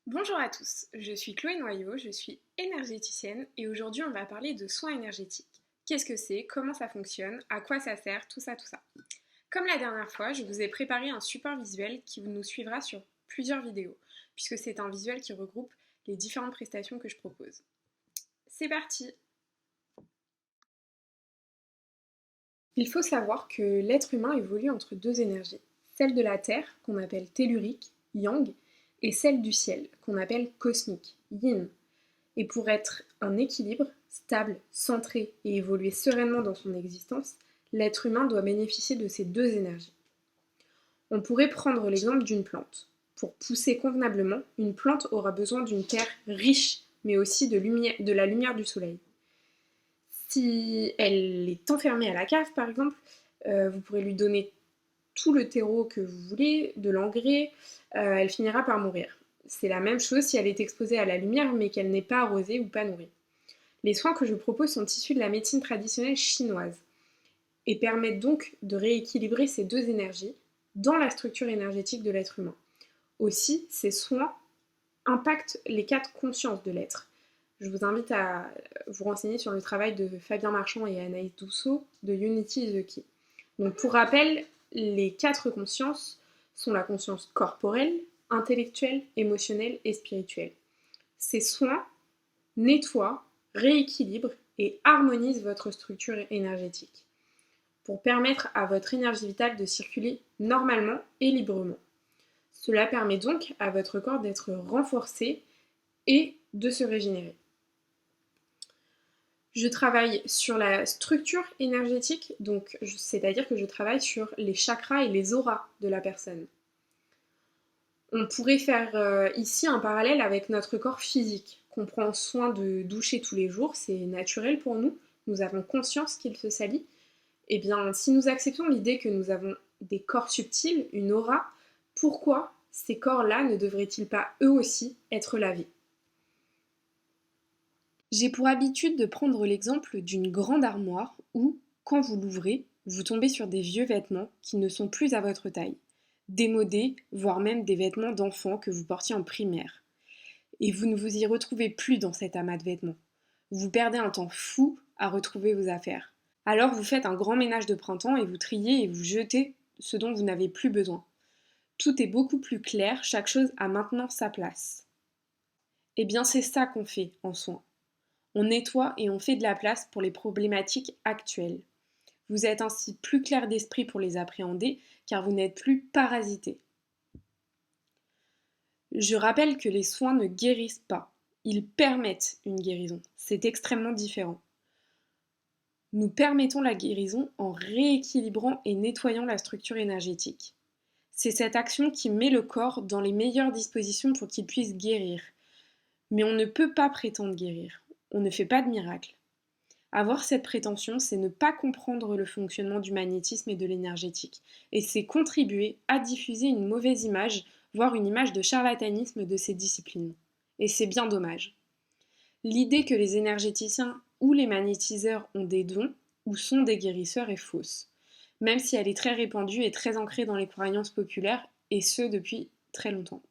Bonjour à tous, je suis Chloé Noyau, je suis énergéticienne et aujourd'hui on va parler de soins énergétiques. Qu'est-ce que c'est, comment ça fonctionne, à quoi ça sert, tout ça, tout ça. Comme la dernière fois, je vous ai préparé un support visuel qui nous suivra sur plusieurs vidéos, puisque c'est un visuel qui regroupe les différentes prestations que je propose. C'est parti! Il faut savoir que l'être humain évolue entre deux énergies, celle de la Terre, qu'on appelle tellurique, yang, et celle du ciel, qu'on appelle cosmique, yin. Et pour être en équilibre, stable, centré et évoluer sereinement dans son existence, l'être humain doit bénéficier de ces deux énergies. On pourrait prendre l'exemple d'une plante. Pour pousser convenablement, une plante aura besoin d'une terre riche, mais aussi de la lumière du soleil. Si elle est enfermée à la cave, par exemple, vous pourrez lui donner tout le terreau que vous voulez, de l'engrais, elle finira par mourir. C'est la même chose si elle est exposée à la lumière mais qu'elle n'est pas arrosée ou pas nourrie. Les soins que je propose sont issus de la médecine traditionnelle chinoise et permettent donc de rééquilibrer ces deux énergies dans la structure énergétique de l'être humain. Aussi, ces soins impactent les quatre consciences de l'être. Je vous invite à vous renseigner sur le travail de Fabien Marchand et Anaïs Dousseau de Unity is the Key. Donc pour rappel, les quatre consciences sont la conscience corporelle, intellectuelle, émotionnelle et spirituelle. Ces soins nettoient, rééquilibrent et harmonisent votre structure énergétique pour permettre à votre énergie vitale de circuler normalement et librement. Cela permet donc à votre corps d'être renforcé et de se régénérer. Je travaille sur la structure énergétique, donc c'est-à-dire que je travaille sur les chakras et les auras de la personne. On pourrait faire ici un parallèle avec notre corps physique, qu'on prend soin de doucher tous les jours, c'est naturel pour nous, nous avons conscience qu'il se salit. Eh bien, si nous acceptons l'idée que nous avons des corps subtils, une aura, pourquoi ces corps-là ne devraient-ils pas eux aussi être lavés ? J'ai pour habitude de prendre l'exemple d'une grande armoire où, quand vous l'ouvrez, vous tombez sur des vieux vêtements qui ne sont plus à votre taille, démodés, voire même des vêtements d'enfants que vous portiez en primaire. Et vous ne vous y retrouvez plus dans cet amas de vêtements. Vous perdez un temps fou à retrouver vos affaires. Alors vous faites un grand ménage de printemps et vous triez et vous jetez ce dont vous n'avez plus besoin. Tout est beaucoup plus clair, chaque chose a maintenant sa place. Eh bien c'est ça qu'on fait en soins. On nettoie et on fait de la place pour les problématiques actuelles. Vous êtes ainsi plus clair d'esprit pour les appréhender car vous n'êtes plus parasité. Je rappelle que les soins ne guérissent pas, ils permettent une guérison. C'est extrêmement différent. Nous permettons la guérison en rééquilibrant et nettoyant la structure énergétique. C'est cette action qui met le corps dans les meilleures dispositions pour qu'il puisse guérir. Mais on ne peut pas prétendre guérir. On ne fait pas de miracle. Avoir cette prétention, c'est ne pas comprendre le fonctionnement du magnétisme et de l'énergétique. Et c'est contribuer à diffuser une mauvaise image, voire une image de charlatanisme de ces disciplines. Et c'est bien dommage. L'idée que les énergéticiens ou les magnétiseurs ont des dons ou sont des guérisseurs est fausse, même si elle est très répandue et très ancrée dans les croyances populaires, et ce depuis très longtemps.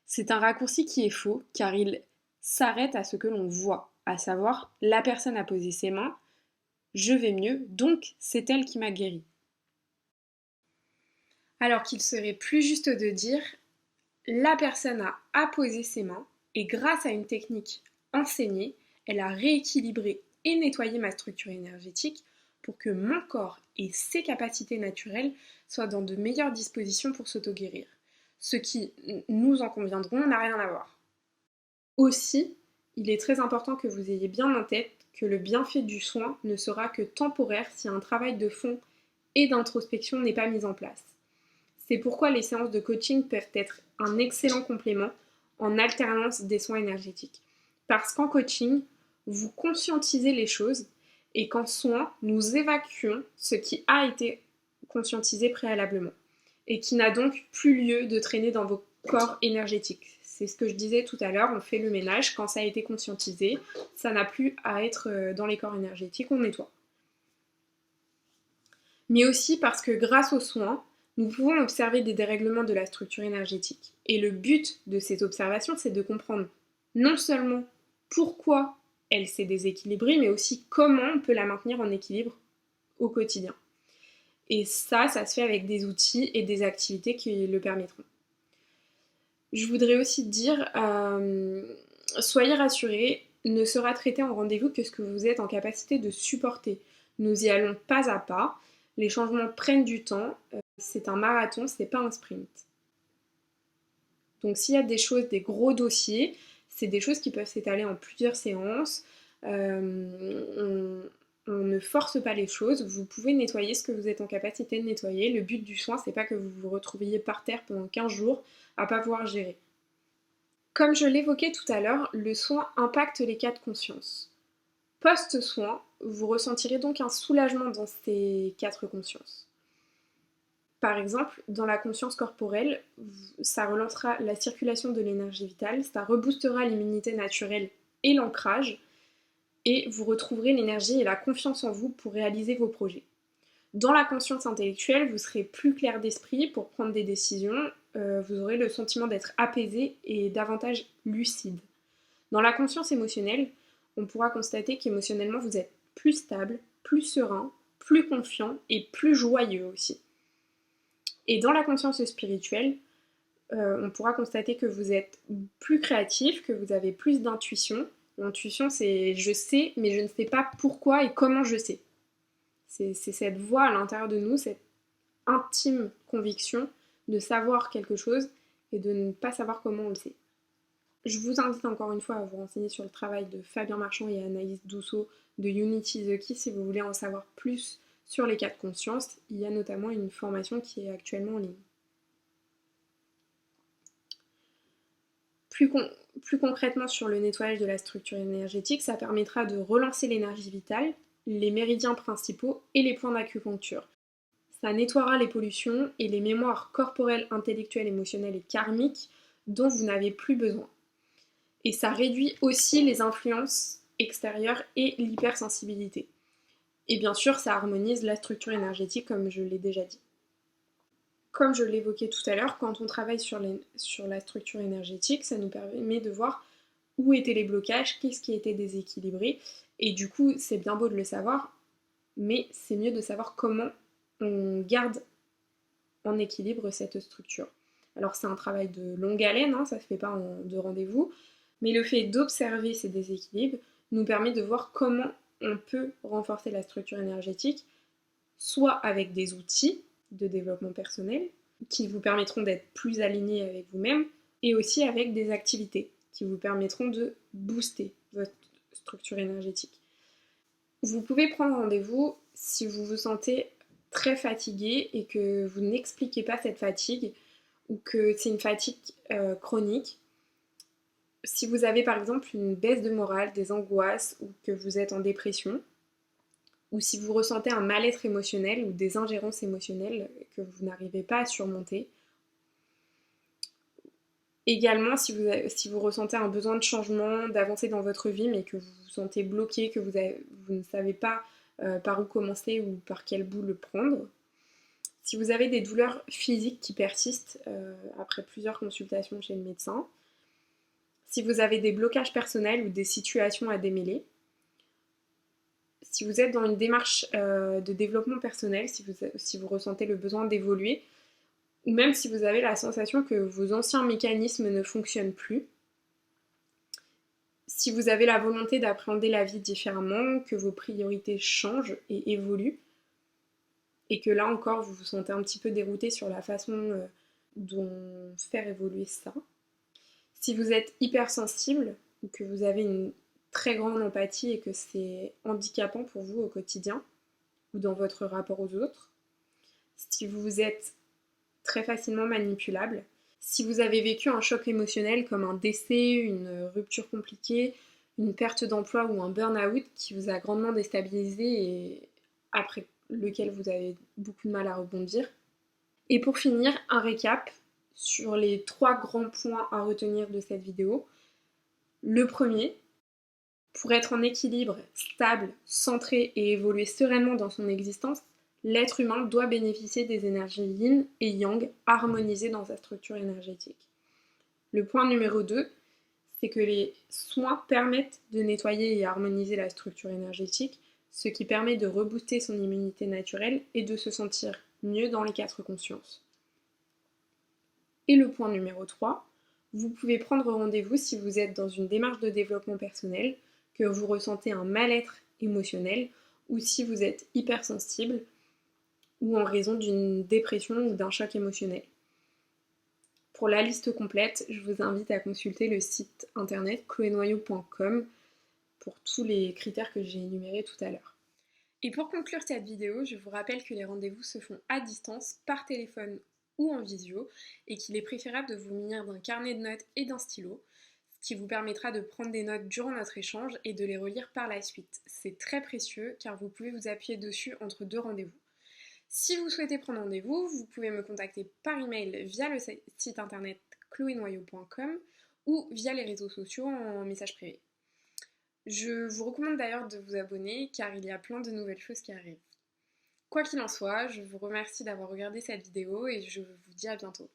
C'est un raccourci qui est faux, car il s'arrête à ce que l'on voit, à savoir la personne a posé ses mains, je vais mieux, donc c'est elle qui m'a guéri. Alors qu'il serait plus juste de dire la personne a apposé ses mains et grâce à une technique enseignée, elle a rééquilibré et nettoyé ma structure énergétique pour que mon corps et ses capacités naturelles soient dans de meilleures dispositions pour s'auto-guérir. Ce qui, nous en conviendrons, n'a rien à voir. Aussi, il est très important que vous ayez bien en tête que le bienfait du soin ne sera que temporaire si un travail de fond et d'introspection n'est pas mis en place. C'est pourquoi les séances de coaching peuvent être un excellent complément en alternance des soins énergétiques. Parce qu'en coaching, vous conscientisez les choses et qu'en soins, nous évacuons ce qui a été conscientisé préalablement et qui n'a donc plus lieu de traîner dans vos corps énergétiques. C'est ce que je disais tout à l'heure, on fait le ménage quand ça a été conscientisé, ça n'a plus à être dans les corps énergétiques, on nettoie. Mais aussi parce que grâce aux soins, Nous pouvons observer des dérèglements de la structure énergétique. Et le but de ces observations, c'est de comprendre non seulement pourquoi elle s'est déséquilibrée, mais aussi comment on peut la maintenir en équilibre au quotidien. Et ça se fait avec des outils et des activités qui le permettront. Je voudrais aussi dire, soyez rassurés, ne sera traité en rendez-vous que ce que vous êtes en capacité de supporter. Nous y allons pas à pas, les changements prennent du temps, c'est un marathon, c'est pas un sprint. Donc s'il y a des choses, des gros dossiers, c'est des choses qui peuvent s'étaler en plusieurs séances. On ne force pas les choses, vous pouvez nettoyer ce que vous êtes en capacité de nettoyer. Le but du soin, c'est pas que vous vous retrouviez par terre pendant 15 jours à pas pouvoir gérer. Comme je l'évoquais tout à l'heure, le soin impacte les cas de conscience. Post-soin, vous ressentirez donc un soulagement dans ces quatre consciences. Par exemple, dans la conscience corporelle, ça relancera la circulation de l'énergie vitale, ça reboostera l'immunité naturelle et l'ancrage, et vous retrouverez l'énergie et la confiance en vous pour réaliser vos projets. Dans la conscience intellectuelle, vous serez plus clair d'esprit pour prendre des décisions, vous aurez le sentiment d'être apaisé et davantage lucide. Dans la conscience émotionnelle, on pourra constater qu'émotionnellement vous êtes plus stable, plus serein, plus confiant et plus joyeux aussi. Et dans la conscience spirituelle, on pourra constater que vous êtes plus créatif, que vous avez plus d'intuition. L'intuition, c'est je sais, mais je ne sais pas pourquoi et comment je sais. C'est cette voix à l'intérieur de nous, cette intime conviction de savoir quelque chose et de ne pas savoir comment on le sait. Je vous invite encore une fois à vous renseigner sur le travail de Fabien Marchand et Anaïs Dousseau de Unity the Key si vous voulez en savoir plus sur les cas de conscience. Il y a notamment une formation qui est actuellement en ligne. Plus concrètement sur le nettoyage de la structure énergétique, ça permettra de relancer l'énergie vitale, les méridiens principaux et les points d'acupuncture. Ça nettoiera les pollutions et les mémoires corporelles, intellectuelles, émotionnelles et karmiques dont vous n'avez plus besoin. Et ça réduit aussi les influences extérieures et l'hypersensibilité. Et bien sûr, ça harmonise la structure énergétique comme je l'ai déjà dit. Comme je l'évoquais tout à l'heure, quand on travaille sur la structure énergétique, ça nous permet de voir où étaient les blocages, qu'est-ce qui était déséquilibré. Et du coup, c'est bien beau de le savoir, mais c'est mieux de savoir comment on garde en équilibre cette structure. Alors c'est un travail de longue haleine, ça ne se fait pas en 2 rendez-vous, mais le fait d'observer ces déséquilibres nous permet de voir comment on peut renforcer la structure énergétique, soit avec des outils de développement personnel qui vous permettront d'être plus aligné avec vous-même, et aussi avec des activités qui vous permettront de booster votre structure énergétique. Vous pouvez prendre rendez-vous si vous vous sentez très fatigué et que vous n'expliquez pas cette fatigue ou que c'est une fatigue chronique. Si vous avez par exemple une baisse de morale, des angoisses ou que vous êtes en dépression, ou si vous ressentez un mal-être émotionnel ou des ingérences émotionnelles que vous n'arrivez pas à surmonter. Également, si vous ressentez un besoin de changement, d'avancer dans votre vie, mais que vous vous sentez bloqué, que vous ne savez pas par où commencer ou par quel bout le prendre. Si vous avez des douleurs physiques qui persistent après plusieurs consultations chez le médecin. Si vous avez des blocages personnels ou des situations à démêler. Si vous êtes dans une démarche de développement personnel, si vous ressentez le besoin d'évoluer, ou même si vous avez la sensation que vos anciens mécanismes ne fonctionnent plus, si vous avez la volonté d'appréhender la vie différemment, que vos priorités changent et évoluent, et que là encore vous vous sentez un petit peu dérouté sur la façon dont faire évoluer ça. Si vous êtes hypersensible ou que vous avez une très grande empathie et que c'est handicapant pour vous au quotidien ou dans votre rapport aux autres. Si vous êtes très facilement manipulable. Si vous avez vécu un choc émotionnel comme un décès, une rupture compliquée, une perte d'emploi ou un burn-out qui vous a grandement déstabilisé et après lequel vous avez beaucoup de mal à rebondir. Et pour finir, un récap sur les 3 grands points à retenir de cette vidéo. Le premier, pour être en équilibre, stable, centré et évoluer sereinement dans son existence, L'être humain doit bénéficier des énergies yin et yang harmonisées dans sa structure énergétique. Le point numéro 2, c'est que les soins permettent de nettoyer et harmoniser la structure énergétique, ce qui permet de rebooster son immunité naturelle et de se sentir mieux dans les 4 consciences. Et le point numéro 3, vous pouvez prendre rendez-vous si vous êtes dans une démarche de développement personnel, que vous ressentez un mal-être émotionnel ou si vous êtes hypersensible ou en raison d'une dépression ou d'un choc émotionnel. Pour la liste complète, je vous invite à consulter le site internet chloénoyau.com pour tous les critères que j'ai énumérés tout à l'heure. Et pour conclure cette vidéo, je vous rappelle que les rendez-vous se font à distance, par téléphone ou en visio, et qu'il est préférable de vous munir d'un carnet de notes et d'un stylo, ce qui vous permettra de prendre des notes durant notre échange et de les relire par la suite. C'est très précieux car vous pouvez vous appuyer dessus entre 2 rendez-vous. Si vous souhaitez prendre rendez-vous, vous pouvez me contacter par email via le site internet chloénoyau.com ou via les réseaux sociaux en message privé. Je vous recommande d'ailleurs de vous abonner car il y a plein de nouvelles choses qui arrivent. Quoi qu'il en soit, je vous remercie d'avoir regardé cette vidéo et je vous dis à bientôt.